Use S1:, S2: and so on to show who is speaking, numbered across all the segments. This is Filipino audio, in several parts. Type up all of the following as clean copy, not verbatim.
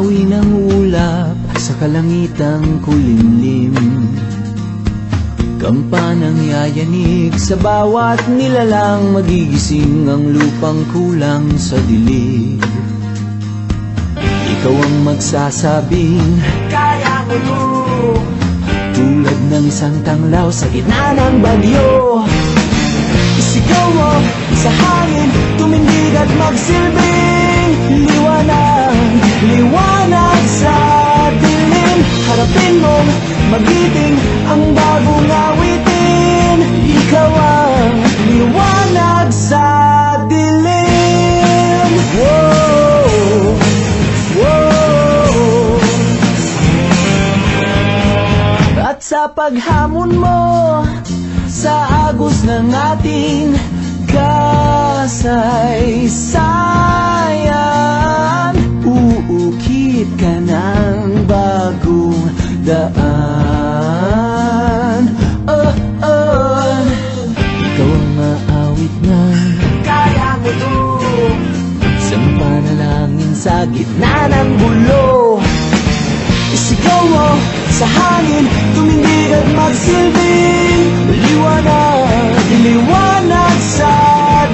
S1: Gawin ang ulap sa kalangitang kulimlim, kampanang yayanig sa bawat nilalang, magigising ang lupang kulang sa dilig. Ikaw ang magsasabing kaya mo to, tulad ng isang tanglaw sa gitna ng bagyo. Isigaw mo sa hangin, tumindig at magsilbing liwanag, liwanag sa dilim. Harapin mong magiting ang bagong awitin, ikaw ang liwanag sa dilim. Whoa, whoa. At sa paghamon mo sa agos ng ating kasaysayan, uukit ka ng bagong daan. Ikaw ang maawit na kaya mo to, isang panalangin sa gitna ng gulo. Isigaw mo sa hangin, tumindig at magsilbing liwanag, liwanag sa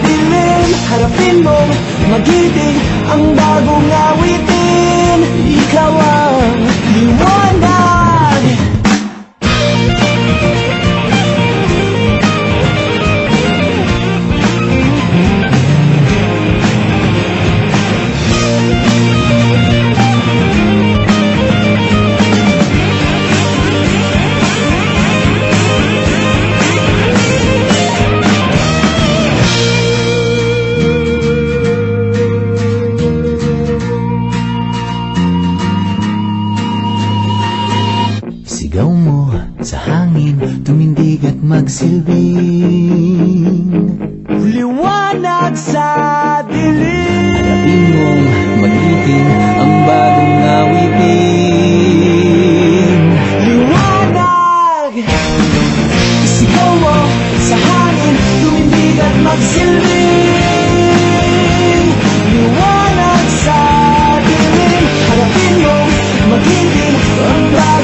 S1: dilim. Harapin mong magiting ang bagong awitin, ikaw ang liwanag. Sigaw mo sa hangin, tumindig at magsilbing liwanag sa dilim. Harapin mong magiting ang bagong awitin, liwanag. Sigaw mo sa hangin, tumindig at magsilbing liwanag sa dilim. Harapin mong magiting ang bagong